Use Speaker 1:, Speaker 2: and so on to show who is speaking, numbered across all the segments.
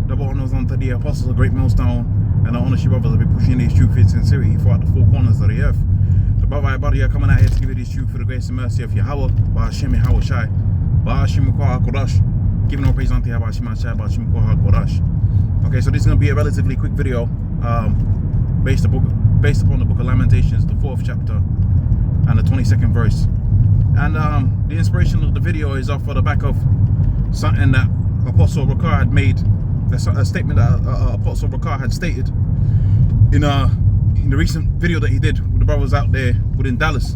Speaker 1: Double honors unto the apostles of great millstone, and the honest brothers will be pushing these truth in sincerity throughout the four corners of the earth. The brother everybody are coming out here to give you this truth for the grace and mercy of Yahweh, Ba'ashim Yahweh Shai, Ba'ashim Kodash, giving all praise unto Yahweh Shai, Ba'ashim Kodash. Okay, so this is going to be a relatively quick video, based upon the book of Lamentations, the 4th chapter, and the 22nd verse. And the inspiration of the video is off of the back of something that Apostle Rakar had made. That's a statement that Apostle Rakar had stated in the recent video that he did with the brothers out there within Dallas.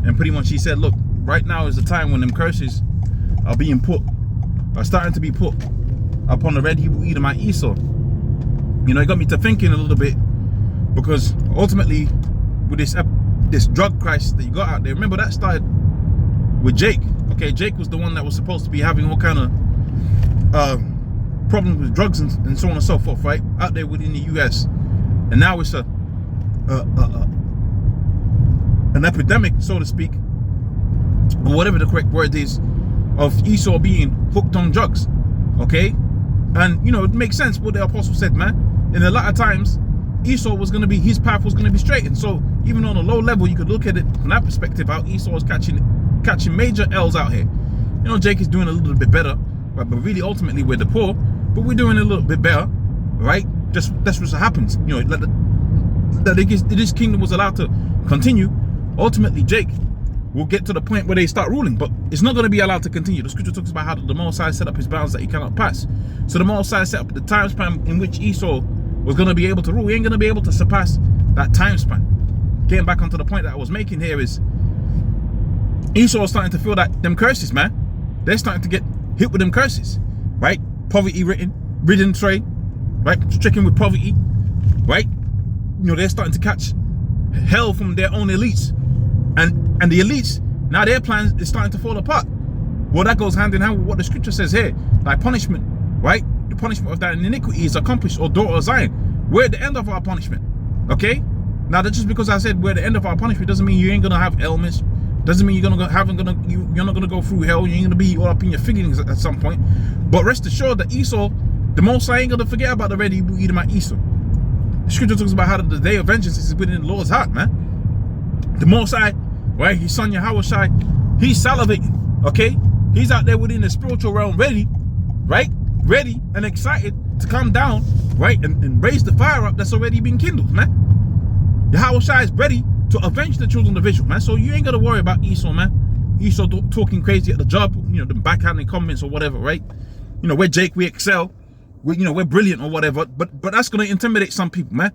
Speaker 1: And pretty much he said, look, right now is the time when them curses are starting to be put upon the red Hebrew Edomite Esau. You know, it got me to thinking a little bit, because ultimately with this drug crisis that you got out there, remember that started with Jake. Okay, Jake was the one that was supposed to be having all kind of problems with drugs and so on and so forth, right, out there within the US. And now it's an epidemic, so to speak, or whatever the correct word is, of Esau being hooked on drugs. Okay, and you know, it makes sense what the apostle said, man. In a lot of times Esau was going to be, his path was going to be straightened. So even on a low level, you could look at it from that perspective, how Esau is catching major L's out here. You know, Jake is doing a little bit better, right? But really, ultimately, we're the poor, but we're doing a little bit better, right? That's what happens. You know, that this kingdom was allowed to continue. Ultimately, Jake will get to the point where they start ruling, but it's not going to be allowed to continue. The scripture talks about how the Most High set up his bounds that he cannot pass. So the Most High set up the time span in which Esau was going to be able to rule. He ain't going to be able to surpass that time span. Getting back onto the point that I was making here is, Esau is starting to feel that them curses, man. They're starting to get hit with them curses, right? Poverty ridden trade, right? Stricken with poverty, right? You know, they're starting to catch hell from their own elites, and the elites, now their plans is starting to fall apart. Well, that goes hand in hand with what the scripture says here, like punishment, right? The punishment of that iniquity is accomplished, or daughter of Zion. We're at the end of our punishment, okay? Now, that just because I said we're at the end of our punishment doesn't mean you ain't gonna have ailments. Doesn't mean you're not gonna go through hell. You ain't gonna be all up in your feelings at some point. But rest assured that Esau, the Most High, ain't gonna forget about the red Hebrew Edomite Esau. The scripture talks about how the day of vengeance is within the Lord's heart, man. The Most High, right? His son Yahweh Shai, he's salivating, okay? He's out there within the spiritual realm, ready, right? Ready and excited to come down, right? And raise the fire up that's already been kindled, man. Yahweh Shai is ready to avenge the children of Israel, man. So you ain't got to worry about Esau, man. Esau talking crazy at the job, you know, the backhanded comments or whatever, right? You know, we're Jake, we excel, we're brilliant or whatever. But that's gonna intimidate some people, man.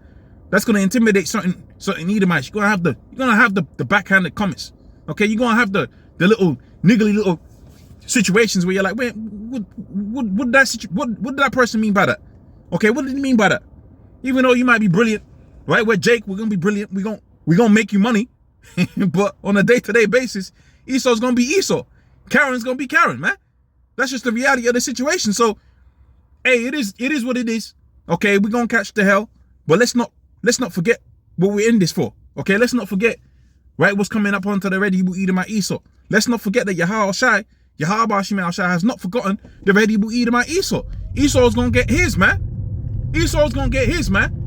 Speaker 1: That's gonna intimidate certain Edomites. You're gonna have the backhanded comments, okay? You're gonna have the little niggly little situations where you're like, wait, what did that person mean by that? Okay, what did he mean by that? Even though you might be brilliant, right? We're Jake, we're gonna be brilliant. We're gonna make you money, but on a day-to-day basis, Esau's gonna be Esau. Karen's gonna be Karen, man. That's just the reality of the situation. So, hey, it is what it is. Okay, we're gonna catch the hell, but let's not forget what we're in this for. Okay, let's not forget, right, what's coming up onto the red Hebrew Edomite Esau. Let's not forget that Yahweh Shai has not forgotten the red Hebrew Edomite Esau. Esau's gonna get his, man. Esau's gonna get his, man.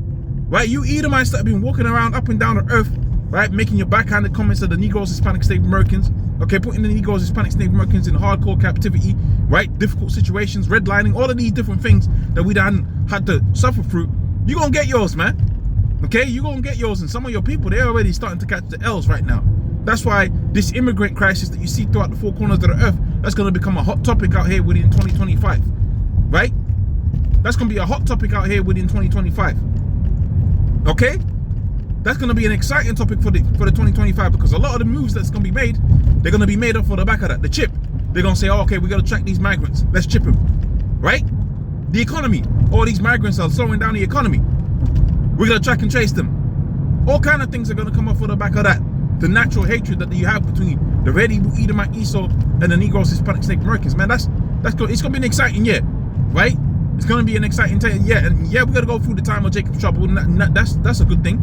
Speaker 1: Right, you Edomites that have been walking around up and down the earth, right, making your backhanded comments to the Negroes, Hispanics, Native Americans, okay, putting the Negroes, Hispanics, Native Americans in hardcore captivity, right, difficult situations, redlining, all of these different things that we done had to suffer through. You're gonna get yours, man. Okay, you're gonna get yours, and some of your people, they're already starting to catch the L's right now. That's why this immigrant crisis that you see throughout the four corners of the earth, that's gonna become a hot topic out here within 2025, right? That's gonna be a hot topic out here within 2025. Okay, that's going to be an exciting topic for the 2025, because a lot of the moves that's going to be made, they're going to be made up for the back of that, the chip. They're going to say, oh, okay, we got to track these migrants, let's chip them, right? The economy, all these migrants are slowing down the economy, we're going to track and trace them. All kind of things are going to come up for the back of that. The natural hatred that you have between the red Hebrew Edomite Esau and the Negroes, Hispanics, Native Americans, man, it's going to be an exciting year, right? It's going to be an exciting time, yeah, and yeah, we're going to go through the time of Jacob's trouble, and that's a good thing,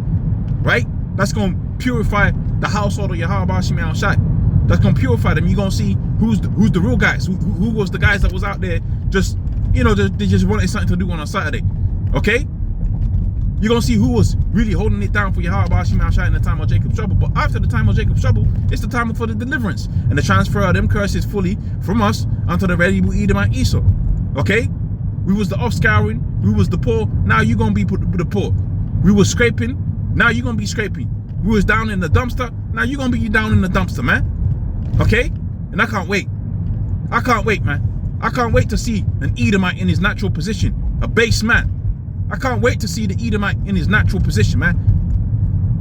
Speaker 1: right? That's going to purify the household of Yahweh Shai. That's going to purify them. You're going to see who's the real guys, who was the guys that was out there just you know, they just wanted something to do on a Saturday. Okay? You're going to see who was really holding it down for Yahweh Bashim Ashai in the time of Jacob's trouble. But after the time of Jacob's trouble, it's the time for the deliverance and the transfer of them curses fully from us unto the red Edomite Esau. Okay? We was the offscouring. We was the poor. Now you're going to be the poor. We was scraping. Now you're going to be scraping. We was down in the dumpster. Now you're going to be down in the dumpster, man. Okay? And I can't wait. I can't wait, man. I can't wait to see an Edomite in his natural position. A base man. I can't wait to see the Edomite in his natural position, man.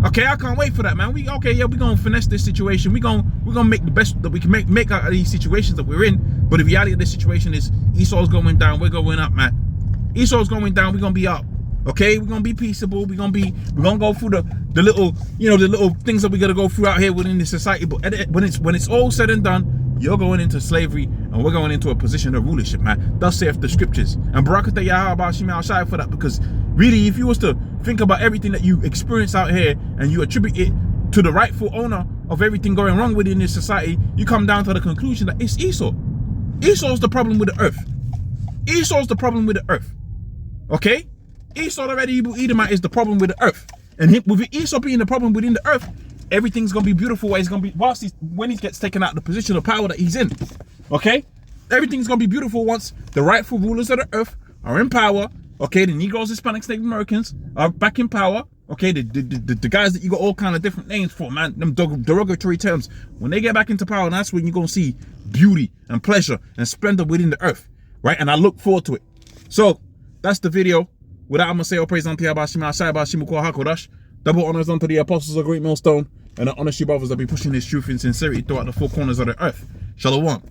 Speaker 1: Okay, I can't wait for that, man. We're gonna finesse this situation. We're gonna make the best that we can make out of these situations that we're in. But the reality of this situation is Esau's going down, we're going up, man. Esau's going down, we're gonna be up. Okay, we're gonna be peaceable. We're gonna go through the little, you know, the little things that we gotta go through out here within this society. But when it's all said and done, you're going into slavery and we're going into a position of rulership, man. Thus saith the scriptures. And Barakatah Yahweh Shema Shai for that, because really, if you was to think about everything that you experience out here and you attribute it to the rightful owner of everything going wrong within this society, you come down to the conclusion that it's Esau. Esau's the problem with the earth. Esau's the problem with the earth. Okay? Esau, the red Edomite, is the problem with the earth. And with Esau being the problem within the earth, everything's gonna be beautiful. It's gonna be when he gets taken out of the position of power that he's in. Okay, everything's gonna be beautiful once the rightful rulers of the earth are in power. Okay, the Negroes, Hispanics, Native Americans are back in power. Okay, the guys that you got all kind of different names for, man, them derogatory terms. When they get back into power, that's when you're gonna see beauty and pleasure and splendor within the earth, right? And I look forward to it. So that's the video. With that, I'm gonna say, all praise unto Yahweh Shema Shai B'Hashim Kol HaKodash. Double honors unto the apostles of Great Millstone and the honest you brothers that be pushing this truth in sincerity throughout the four corners of the earth. Shalom.